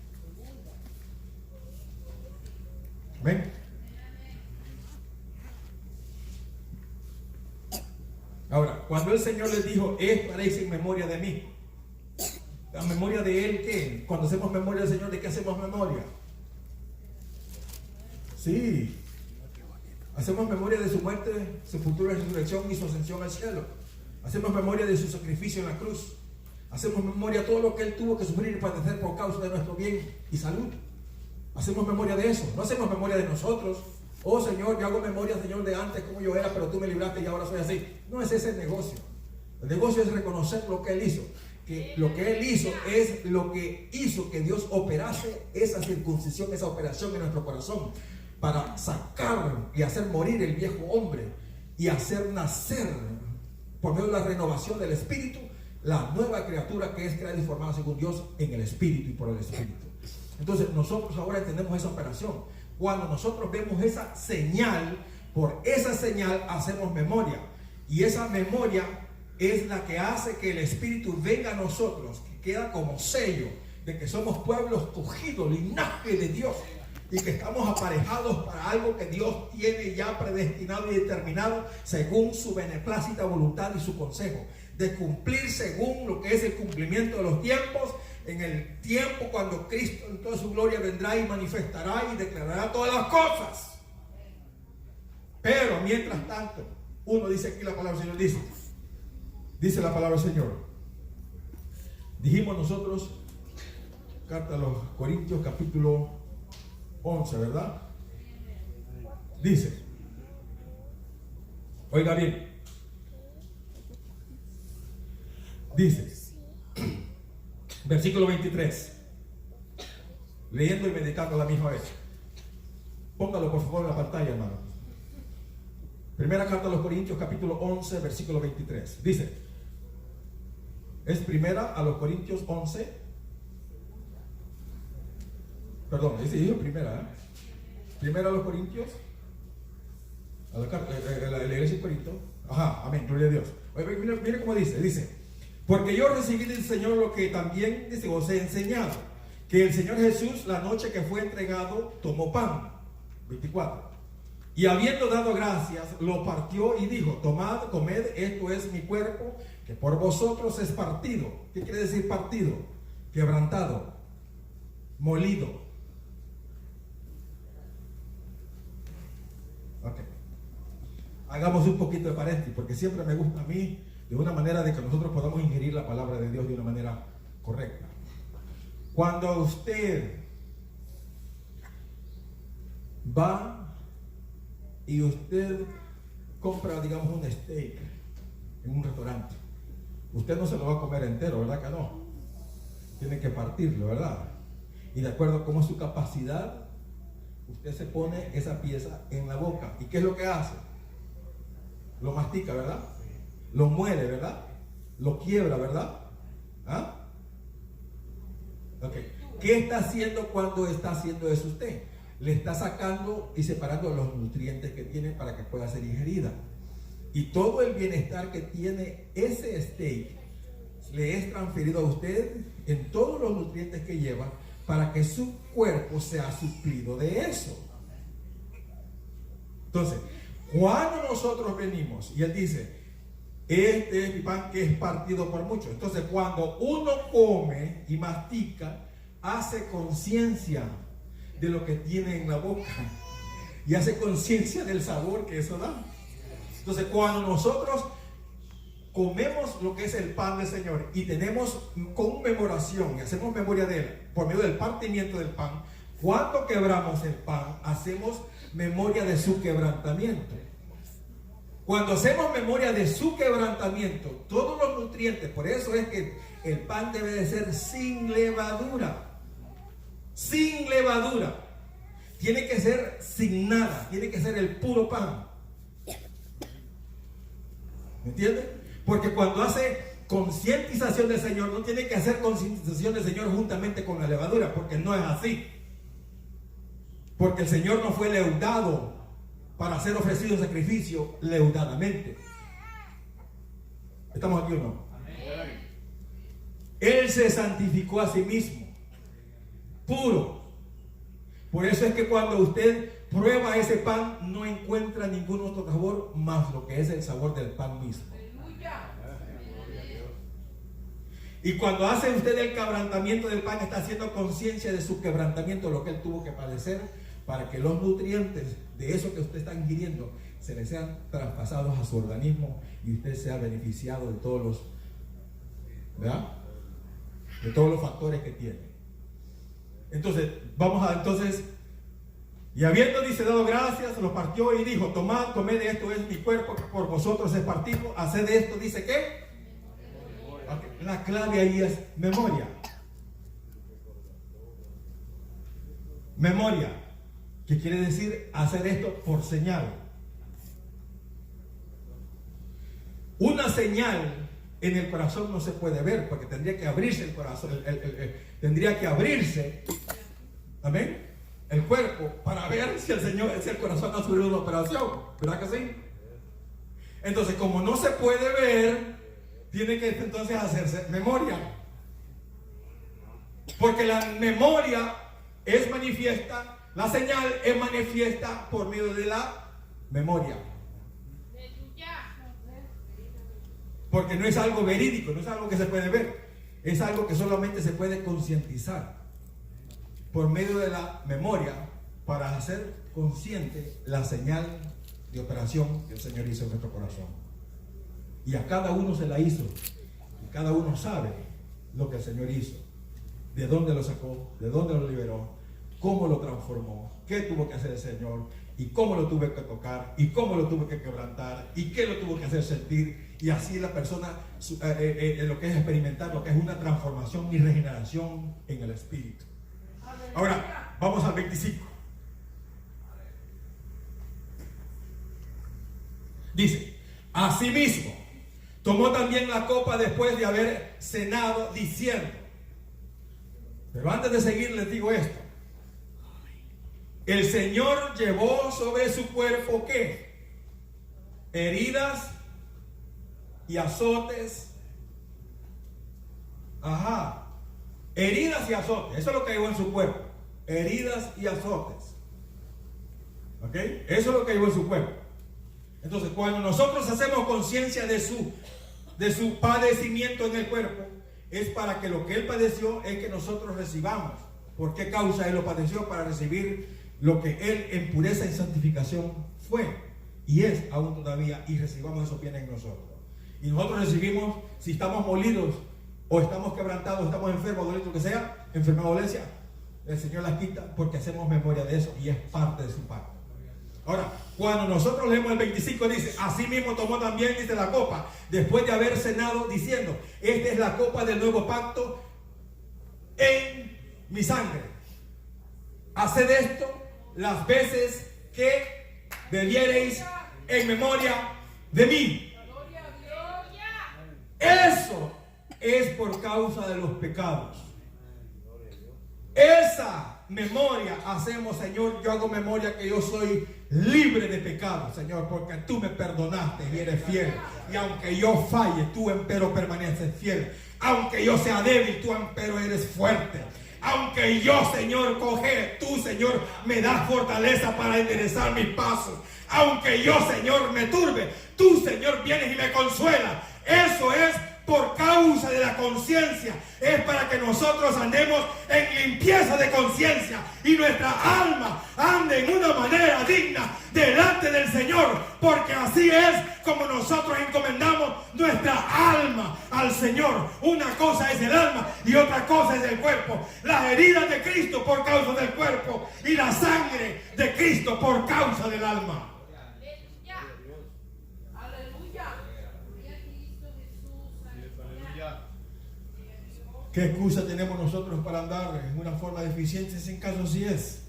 ¿Ven? Ahora, cuando el Señor les dijo: esto haréis en memoria de mí. ¿La memoria de Él qué? Cuando hacemos memoria del Señor, ¿de qué hacemos memoria? Sí. Hacemos memoria de su muerte, sepultura y resurrección y su ascensión al cielo. Hacemos memoria de su sacrificio en la cruz. Hacemos memoria de todo lo que Él tuvo que sufrir y padecer por causa de nuestro bien y salud. Hacemos memoria de eso. No hacemos memoria de nosotros. Oh Señor, yo hago memoria, Señor, de antes como yo era, pero tú me libraste y ahora soy así. No es ese el negocio. El negocio es reconocer lo que Él hizo. Que lo que Él hizo es lo que hizo que Dios operase esa circuncisión, esa operación en nuestro corazón, para sacar y hacer morir el viejo hombre y hacer nacer, por medio de la renovación del Espíritu, la nueva criatura que es creada y formada según Dios en el Espíritu y por el Espíritu. Entonces nosotros ahora entendemos esa operación. Cuando nosotros vemos esa señal, por esa señal hacemos memoria. Y esa memoria es la que hace que el Espíritu venga a nosotros, que queda como sello de que somos pueblo escogido, linaje de Dios, y que estamos aparejados para algo que Dios tiene ya predestinado y determinado según su beneplácita voluntad y su consejo, de cumplir según lo que es el cumplimiento de los tiempos, en el tiempo cuando Cristo en toda su gloria vendrá y manifestará y declarará todas las cosas. Pero mientras tanto, uno dice aquí la palabra del Señor, dice la palabra del Señor. Dijimos nosotros, carta a los Corintios capítulo 11, ¿verdad? Dice, oiga bien, dice, versículo 23, leyendo y meditando a la misma vez. Póngalo por favor en la pantalla, hermano. Primera carta a los Corintios capítulo 11, versículo 23. Dice, es primera a los Corintios 11. Perdón, dice primera, ¿eh? Primera a los Corintios, a la iglesia de Corinto. Ajá, amén, gloria a Dios. Oye, mire cómo dice, porque yo recibí del Señor lo que también, dice, os he enseñado, que el Señor Jesús, la noche que fue entregado, tomó pan, 24, y habiendo dado gracias, lo partió y dijo, tomad, comed, esto es mi cuerpo, que por vosotros es partido. ¿Qué quiere decir partido? Quebrantado, molido. Ok. Hagamos un poquito de paréntesis, porque siempre me gusta a mí, de una manera de que nosotros podamos ingerir la palabra de Dios de una manera correcta. Cuando usted va y usted compra, digamos, un steak en un restaurante, usted no se lo va a comer entero, ¿verdad que no? Tiene que partirlo, ¿verdad? Y de acuerdo a cómo es su capacidad, usted se pone esa pieza en la boca. ¿Y qué es lo que hace? Lo mastica, ¿verdad? Lo muele, ¿verdad? Lo quiebra, ¿verdad? ¿Ah? Ok. ¿Qué está haciendo cuando está haciendo eso usted? Le está sacando y separando los nutrientes que tiene para que pueda ser ingerida. Y todo el bienestar que tiene ese steak le es transferido a usted en todos los nutrientes que lleva para que su cuerpo sea suplido de eso. Entonces, cuando nosotros venimos y Él dice, este es mi pan que es partido por muchos. Entonces, cuando uno come y mastica, hace conciencia de lo que tiene en la boca y hace conciencia del sabor que eso da. Entonces, cuando nosotros comemos lo que es el pan del Señor y tenemos conmemoración y hacemos memoria de Él por medio del partimiento del pan, cuando quebramos el pan, hacemos memoria de su quebrantamiento. Cuando hacemos memoria de su quebrantamiento, todos los nutrientes, por eso es que el pan debe de ser sin levadura. Sin levadura. Tiene que ser sin nada. Tiene que ser el puro pan. ¿Me entienden? Porque cuando hace concientización del Señor, no tiene que hacer concientización del Señor juntamente con la levadura, porque no es así. Porque el Señor no fue leudado para ser ofrecido sacrificio leudadamente. ¿Estamos aquí o no? Amén. Él se santificó a sí mismo, puro. Por eso es que cuando usted prueba ese pan, no encuentra ningún otro sabor más lo que es el sabor del pan mismo. Y cuando hace usted el quebrantamiento del pan, está haciendo conciencia de su quebrantamiento, lo que él tuvo que padecer, para que los nutrientes de eso que usted está ingiriendo se le sean traspasados a su organismo y usted sea beneficiado de todos los, ¿verdad? De todos los factores que tiene. Entonces, y habiendo, dice, dado gracias, lo partió y dijo, tomad, comed de esto, es mi cuerpo que por vosotros es partido, haced de esto, dice ¿qué? Okay. La clave ahí es memoria. Memoria. ¿Qué quiere decir hacer esto por señal? Una señal en el corazón no se puede ver porque tendría que abrirse el corazón, tendría que abrirse, amén, el cuerpo para ver si el corazón ha sufrido una operación, ¿verdad que sí? Entonces, como no se puede ver, tiene que entonces hacerse memoria, porque la memoria es manifiesta. La señal es manifiesta por medio de la memoria. Porque no es algo verídico, no es algo que se puede ver. Es algo que solamente se puede concientizar por medio de la memoria para hacer consciente la señal de operación que el Señor hizo en nuestro corazón. Y a cada uno se la hizo. Y cada uno sabe lo que el Señor hizo. De dónde lo sacó, de dónde lo liberó, cómo lo transformó, qué tuvo que hacer el Señor y cómo lo tuvo que tocar y cómo lo tuvo que quebrantar y qué lo tuvo que hacer sentir, y así la persona lo que es experimentar lo que es una transformación y regeneración en el espíritu. Ahora vamos al 25. Dice, asimismo tomó también la copa después de haber cenado, diciendo, pero antes de seguir les digo esto: el Señor llevó sobre su cuerpo ¿qué? Heridas y azotes. Ajá. Heridas y azotes. Eso es lo que llevó en su cuerpo. Heridas y azotes. ¿Ok? Eso es lo que llevó en su cuerpo. Entonces, cuando nosotros hacemos conciencia de su padecimiento en el cuerpo, es para que lo que Él padeció es que nosotros recibamos. ¿Por qué causa Él lo padeció? Para recibir lo que Él en pureza y santificación fue y es aún todavía, y recibamos esos bienes en nosotros. Y nosotros recibimos, si estamos molidos o estamos quebrantados, estamos enfermos, dolidos, lo que sea, enfermedad o dolencia, el Señor las quita porque hacemos memoria de eso y es parte de su pacto. Ahora, cuando nosotros leemos el 25, dice, así mismo tomó también, dice, la copa después de haber cenado, diciendo, esta es la copa del nuevo pacto en mi sangre. Haced esto las veces que bebiereis en memoria de mí. Eso es por causa de los pecados. Esa memoria hacemos, Señor. Yo hago memoria que yo soy libre de pecado, Señor, porque tú me perdonaste y eres fiel. Y aunque yo falle, tú empero permaneces fiel. Aunque yo sea débil, tú empero eres fuerte. Aunque yo, Señor, coge, tú, Señor, me das fortaleza para enderezar mis pasos. Aunque yo, Señor, me turbe, tú, Señor, vienes y me consuela. Eso es por causa de la conciencia. Es para que nosotros andemos en limpieza de conciencia y nuestra alma ande en una manera digna delante del Señor, porque así es como nosotros encomendamos nuestra alma al Señor. Una cosa es el alma y otra cosa es el cuerpo. Las heridas de Cristo por causa del cuerpo y la sangre de Cristo por causa del alma. ¿Qué excusa tenemos nosotros para andar en una forma deficiente? En caso así es.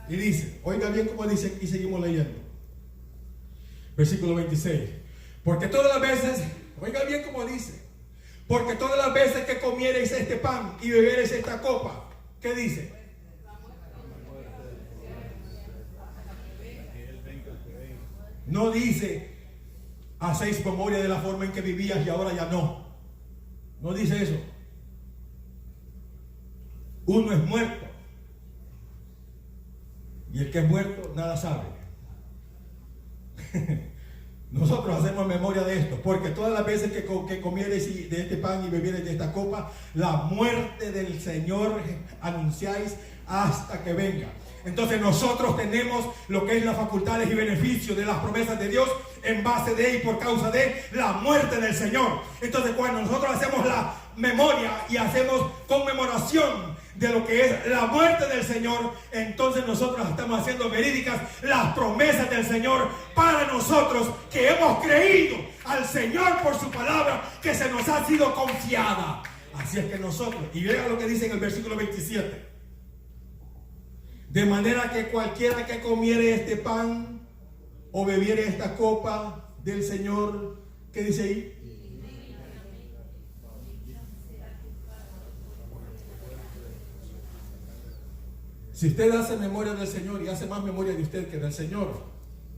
Y dice, oiga bien cómo dice, y seguimos leyendo. Versículo 26. Porque todas las veces, oiga bien cómo dice, porque todas las veces que comiereis este pan y bebereis esta copa, ¿qué dice? No dice, hacéis memoria de la forma en que vivías y ahora ya no. No dice eso. Uno es muerto. Y el que es muerto nada sabe. Nosotros hacemos memoria de esto, porque todas las veces que comiereis de este pan y bebiereis de esta copa, la muerte del Señor anunciáis hasta que venga. Entonces nosotros tenemos lo que es las facultades y beneficios de las promesas de Dios en base de y por causa de la muerte del Señor. Entonces cuando nosotros hacemos la memoria y hacemos conmemoración de lo que es la muerte del Señor, entonces nosotros estamos haciendo verídicas las promesas del Señor para nosotros que hemos creído al Señor por su palabra que se nos ha sido confiada. Así es que nosotros, y vean lo que dice en el versículo 27. De manera que cualquiera que comiere este pan o bebiere esta copa del Señor, ¿qué dice ahí? Si usted hace memoria del Señor y hace más memoria de usted que del Señor,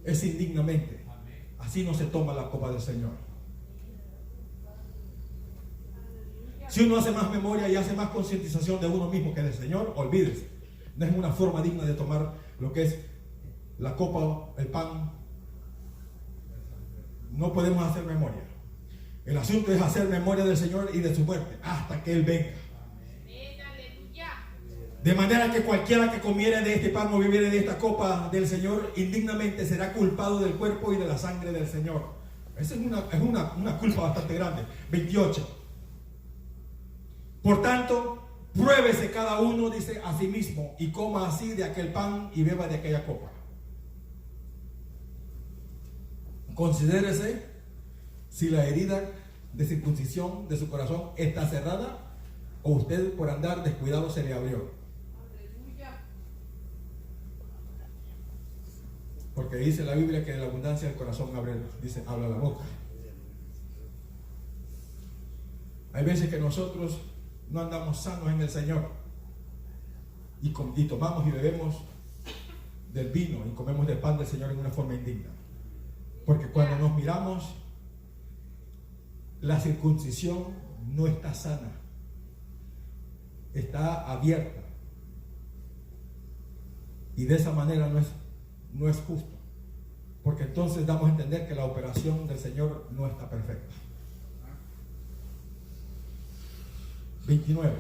es indignamente. Así no se toma la copa del Señor. Si uno hace más memoria y hace más concientización de uno mismo que del Señor, olvídese. No es una forma digna de tomar lo que es la copa, el pan. No podemos hacer memoria. El asunto es hacer memoria del Señor y de su muerte hasta que Él venga. De manera que cualquiera que comiere de este pan o bebiere de esta copa del Señor indignamente será culpado del cuerpo y de la sangre del Señor. Esa es una culpa bastante grande. 28. Por tanto, pruébese cada uno, dice, a sí mismo, y coma así de aquel pan y beba de aquella copa. Considérese si la herida de circuncisión de su corazón está cerrada o usted por andar descuidado se le abrió. Porque dice la Biblia que de la abundancia del corazón habla la boca. Hay veces que nosotros no andamos sanos en el Señor y tomamos y bebemos del vino y comemos del pan del Señor en una forma indigna. Porque cuando nos miramos, la circuncisión no está sana, está abierta, y de esa manera no es justo, porque entonces damos a entender que la operación del Señor no está perfecta. 29.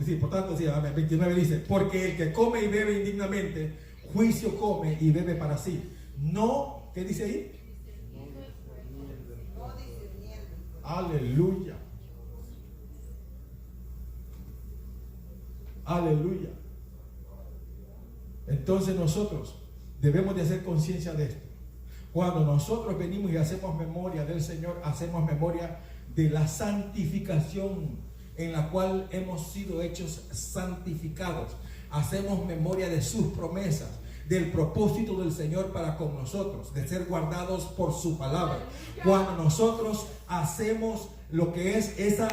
Sí, por tanto, sí, 29 dice, porque el que come y bebe indignamente, juicio come y bebe para sí. No, ¿qué dice ahí? Aleluya. Aleluya. Entonces nosotros debemos de hacer conciencia de esto. Cuando nosotros venimos y hacemos memoria del Señor, hacemos memoria de la santificación en la cual hemos sido hechos santificados. Hacemos memoria de sus promesas, del propósito del Señor para con nosotros, de ser guardados por su palabra. Cuando nosotros hacemos lo que es ese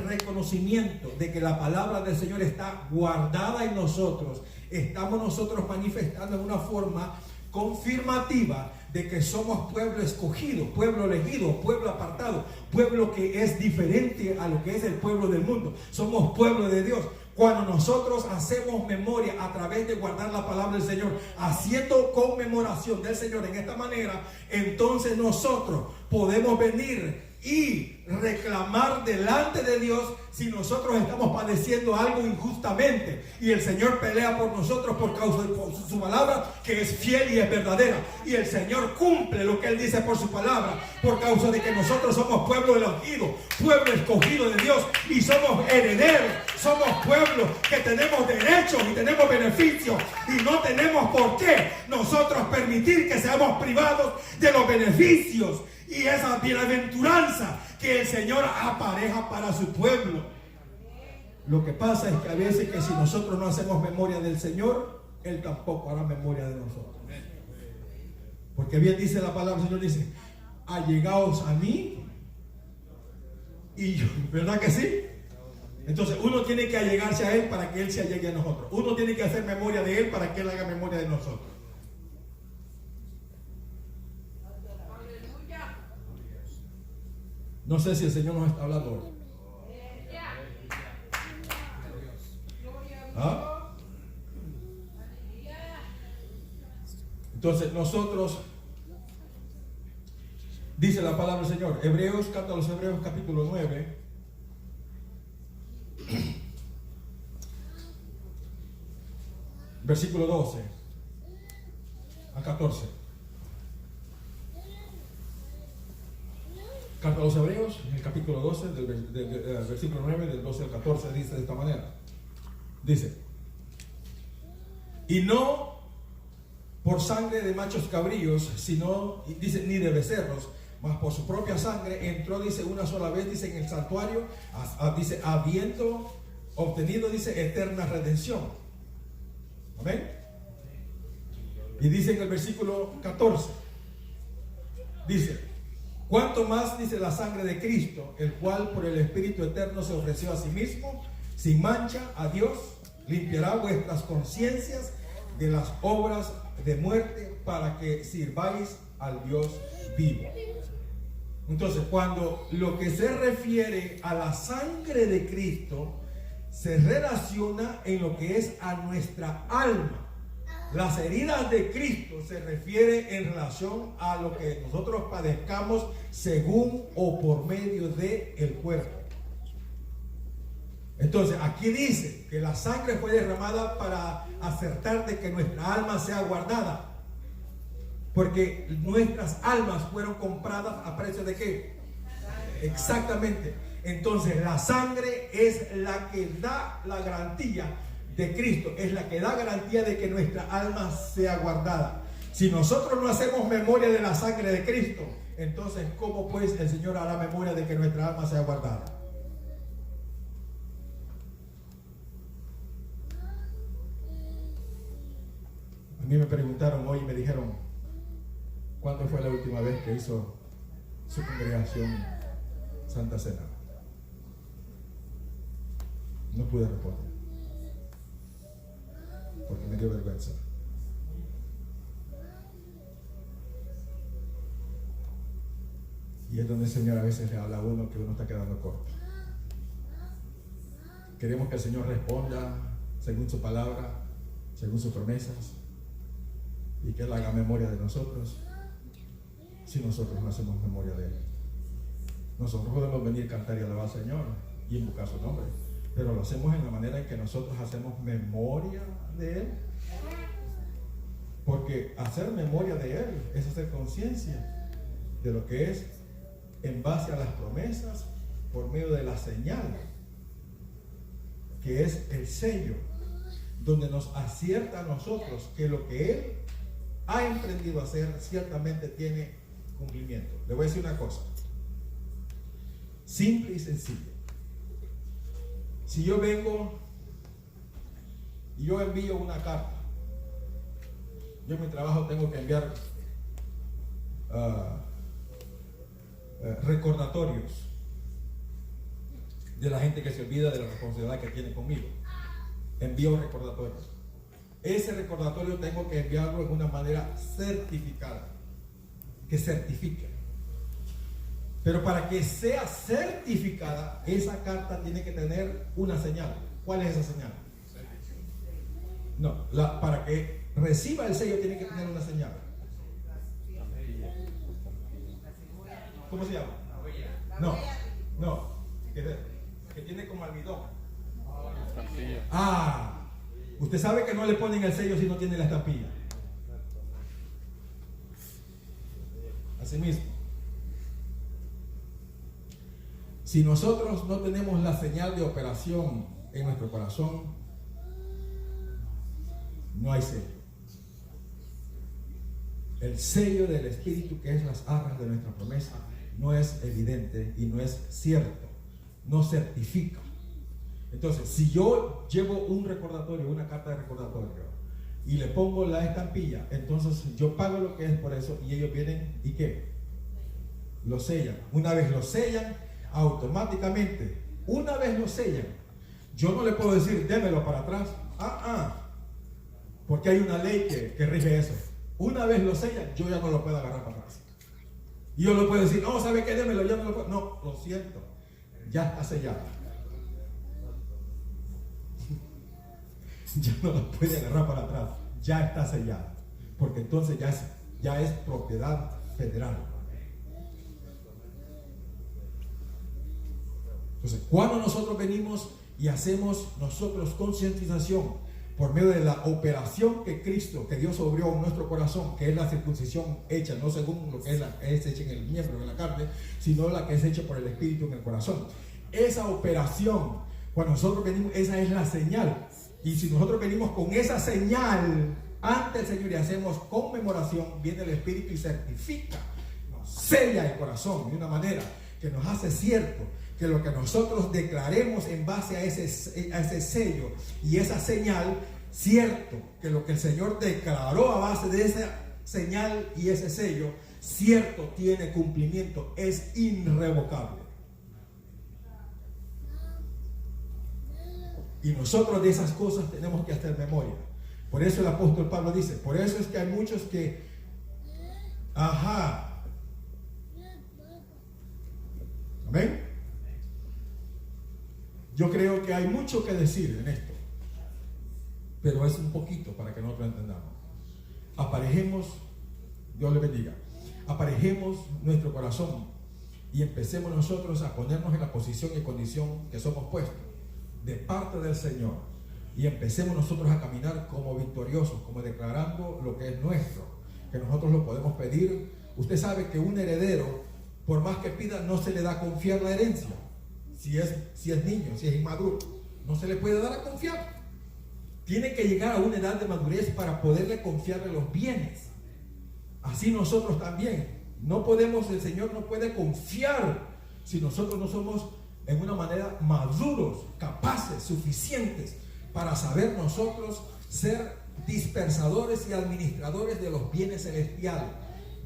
reconocimiento de que la palabra del Señor está guardada en nosotros, estamos nosotros manifestando en una forma confirmativa de que somos pueblo escogido, pueblo elegido, pueblo apartado, pueblo que es diferente a lo que es el pueblo del mundo. Somos pueblo de Dios. Cuando nosotros hacemos memoria a través de guardar la palabra del Señor, haciendo conmemoración del Señor en esta manera, entonces nosotros podemos venir y reclamar delante de Dios si nosotros estamos padeciendo algo injustamente, y el Señor pelea por nosotros por causa de su palabra, que es fiel y es verdadera, y el Señor cumple lo que Él dice por su palabra, por causa de que nosotros somos pueblo elegido, pueblo escogido de Dios, y somos herederos, somos pueblo que tenemos derechos y tenemos beneficios, y no tenemos por qué nosotros permitir que seamos privados de los beneficios y esa bienaventuranza que el Señor apareja para su pueblo. Lo que pasa es que a veces que si nosotros no hacemos memoria del Señor, Él tampoco hará memoria de nosotros. Porque bien dice la palabra, el Señor dice: allegaos a mí y yo. ¿Verdad que sí? Entonces uno tiene que allegarse a Él para que Él se allegue a nosotros. Uno tiene que hacer memoria de Él para que Él haga memoria de nosotros. No sé si el Señor nos está hablando hoy. ¿Ah? Entonces nosotros, dice la palabra del Señor, Hebreos, carta a los Hebreos capítulo 9, versículo 12 a 14. Carta a los Hebreos, en el capítulo 12, del versículo 9, del 12 al 14, dice de esta manera. Dice: y no por sangre de machos cabríos, sino, dice, ni de becerros, mas por su propia sangre entró, dice, una sola vez, dice, en el santuario, dice, habiendo obtenido, dice, eterna redención. Amén. Y dice en el versículo 14, dice: cuanto más, dice, la sangre de Cristo, el cual por el Espíritu eterno se ofreció a sí mismo, sin mancha, a Dios, limpiará vuestras conciencias de las obras de muerte, para que sirváis al Dios vivo. Entonces, cuando lo que se refiere a la sangre de Cristo se relaciona en lo que es a nuestra alma. Las heridas de Cristo se refiere en relación a lo que nosotros padezcamos según o por medio de el cuerpo. Entonces aquí dice que la sangre fue derramada para acertar de que nuestra alma sea guardada, porque nuestras almas fueron compradas a precio de ¿qué? Exactamente. Entonces la sangre es la que da la garantía de Cristo, es la que da garantía de que nuestra alma sea guardada. Si nosotros no hacemos memoria de la sangre de Cristo, entonces ¿cómo pues el Señor hará memoria de que nuestra alma sea guardada? A mí me preguntaron hoy y me dijeron: ¿cuándo fue la última vez que hizo su congregación Santa Cena? No pude responder porque me dio vergüenza. Y es donde el Señor a veces le habla a uno que uno está quedando corto. Queremos que el Señor responda según su palabra, según sus promesas, y que Él haga memoria de nosotros si nosotros no hacemos memoria de Él. Nosotros podemos venir a cantar y alabar al Señor y invocar su nombre, pero lo hacemos en la manera en que nosotros hacemos memoria de Él. Porque hacer memoria de Él es hacer conciencia de lo que es en base a las promesas, por medio de la señal, que es el sello, donde nos acierta a nosotros que lo que Él ha emprendido a hacer ciertamente tiene cumplimiento. Le voy a decir una cosa simple y sencilla. Si yo vengo y yo envío una carta, yo en mi trabajo tengo que enviar recordatorios de la gente que se olvida de la responsabilidad que tiene conmigo. Envío recordatorios. ese recordatorio tengo que enviarlo en una manera certificada, que certifique. Pero para que sea certificada, esa carta tiene que tener una señal. ¿Cuál es esa señal? No, para que reciba el sello tiene que tener una señal. ¿Cómo se llama? No, que tiene como almidón. Usted sabe que no le ponen el sello si no tiene la estampilla. Así mismo, si nosotros no tenemos la señal de operación en nuestro corazón, no hay sello. El sello del Espíritu, que es las arras de nuestra promesa, no es evidente y no es cierto, no certifica. Entonces, si yo llevo un recordatorio, una carta de recordatorio, y le pongo la estampilla, entonces yo pago lo que es por eso, y ellos vienen y ¿qué? Lo sellan. Una vez lo sellan, automáticamente, una vez lo sellan, yo no le puedo decir, démelo para atrás, porque hay una ley que rige eso. Una vez lo sellan, yo ya no lo puedo agarrar para atrás. Y yo lo puedo decir, no, ¿sabe qué? Démelo, ya no lo puedo. No, lo siento, ya está sellado. Ya no lo puede agarrar para atrás, ya está sellado, porque entonces ya es propiedad federal. Entonces, cuando nosotros venimos y hacemos nosotros concientización por medio de la operación que Cristo, que Dios obró en nuestro corazón, que es la circuncisión hecha, no según lo que es hecha en el miembro, en la carne, sino la que es hecha por el Espíritu en el corazón. Esa operación, cuando nosotros venimos, esa es la señal. Y si nosotros venimos con esa señal ante el Señor y hacemos conmemoración, viene el Espíritu y certifica, nos sella el corazón de una manera que nos hace cierto que lo que nosotros declaremos en base a ese sello y esa señal, cierto, que lo que el Señor declaró a base de esa señal y ese sello, cierto, tiene cumplimiento, es irrevocable. Y nosotros de esas cosas tenemos que hacer memoria. Por eso el apóstol Pablo dice, por eso es que hay muchos que, amén. Yo creo que hay mucho que decir en esto, pero es un poquito para que nosotros entendamos. Aparejemos, Dios le bendiga, aparejemos nuestro corazón y empecemos nosotros a ponernos en la posición y condición que somos puestos de parte del Señor, y empecemos nosotros a caminar como victoriosos, como declarando lo que es nuestro, que nosotros lo podemos pedir. Usted sabe que un heredero, por más que pida, no se le da a confiar la herencia. Si es niño, si es inmaduro, no se le puede dar a confiar. Tiene que llegar a una edad de madurez para poderle confiarle los bienes. Así nosotros también. No podemos, el Señor no puede confiar si nosotros no somos en una manera maduros, capaces, suficientes para saber nosotros ser dispersadores y administradores de los bienes celestiales.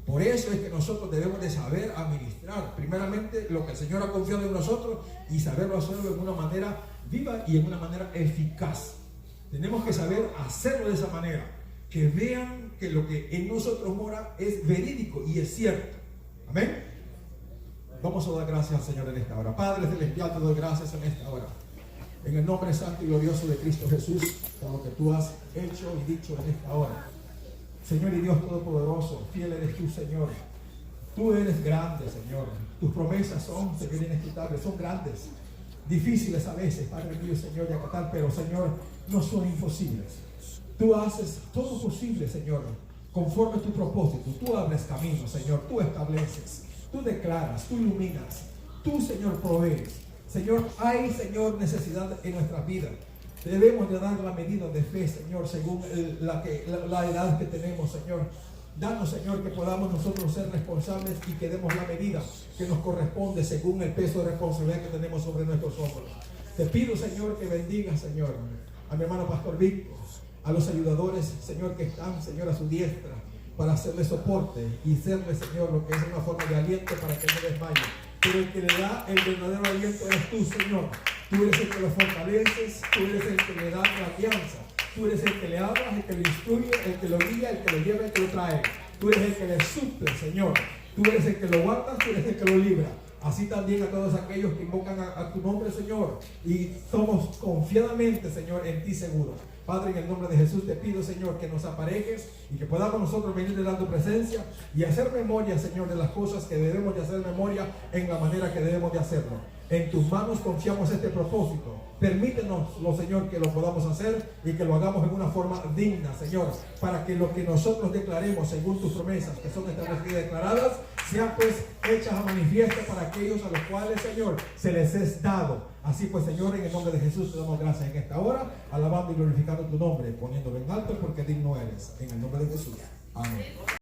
Por eso es que nosotros debemos de saber administrar primeramente lo que el Señor ha confiado en nosotros y saberlo hacerlo en una manera viva y en una manera eficaz. Tenemos que saber hacerlo de esa manera, que vean que lo que en nosotros mora es verídico y es cierto. Amén. Vamos a dar gracias al Señor en esta hora. Padre celestial, te doy gracias en esta hora, en el nombre santo y glorioso de Cristo Jesús, por lo que tú has hecho y dicho en esta hora. Señor y Dios Todopoderoso, fiel eres tú, Señor. Tú eres grande, Señor. Tus promesas son, Señor, inescrutables, son grandes, difíciles a veces, Padre mío, Señor, de acatar, pero, Señor, no son imposibles. Tú haces todo posible, Señor, conforme a tu propósito. Tú abres caminos, Señor. Tú estableces, tú declaras, tú iluminas. Tú, Señor, provees. Señor, hay, Señor, necesidad en nuestras vidas. Debemos de dar la medida de fe, Señor, según la edad que tenemos, Señor. Danos, Señor, que podamos nosotros ser responsables y que demos la medida que nos corresponde según el peso de responsabilidad que tenemos sobre nuestros hombros. Te pido, Señor, que bendiga, Señor, a mi hermano Pastor Víctor, a los ayudadores, Señor, que están, Señor, a su diestra para hacerle soporte y serle, Señor, lo que es una forma de aliento para que no desmaye. Pero el que le da el verdadero aliento es tú, Señor. Tú eres el que lo fortaleces, tú eres el que le da la alianza. Tú eres el que le habla, el que lo instruye, el que lo guía, el que lo lleva, el que lo trae. Tú eres el que le suple, Señor. Tú eres el que lo guarda, tú eres el que lo libra. Así también a todos aquellos que invocan a tu nombre, Señor. Y somos confiadamente, Señor, en ti seguros. Padre, en el nombre de Jesús te pido, Señor, que nos aparejes y que podamos nosotros venir de tu presencia y hacer memoria, Señor, de las cosas que debemos de hacer memoria en la manera que debemos de hacerlo. En tus manos confiamos este propósito. Permítenos, Señor, que lo podamos hacer y que lo hagamos en una forma digna, Señor, para que lo que nosotros declaremos según tus promesas, que son establecidas y declaradas, sean pues hechas a manifiesto para aquellos a los cuales, Señor, se les es dado. Así pues, Señor, en el nombre de Jesús te damos gracias en esta hora, alabando y glorificando tu nombre, poniéndolo en alto porque digno eres. En el nombre de Jesús. Amén.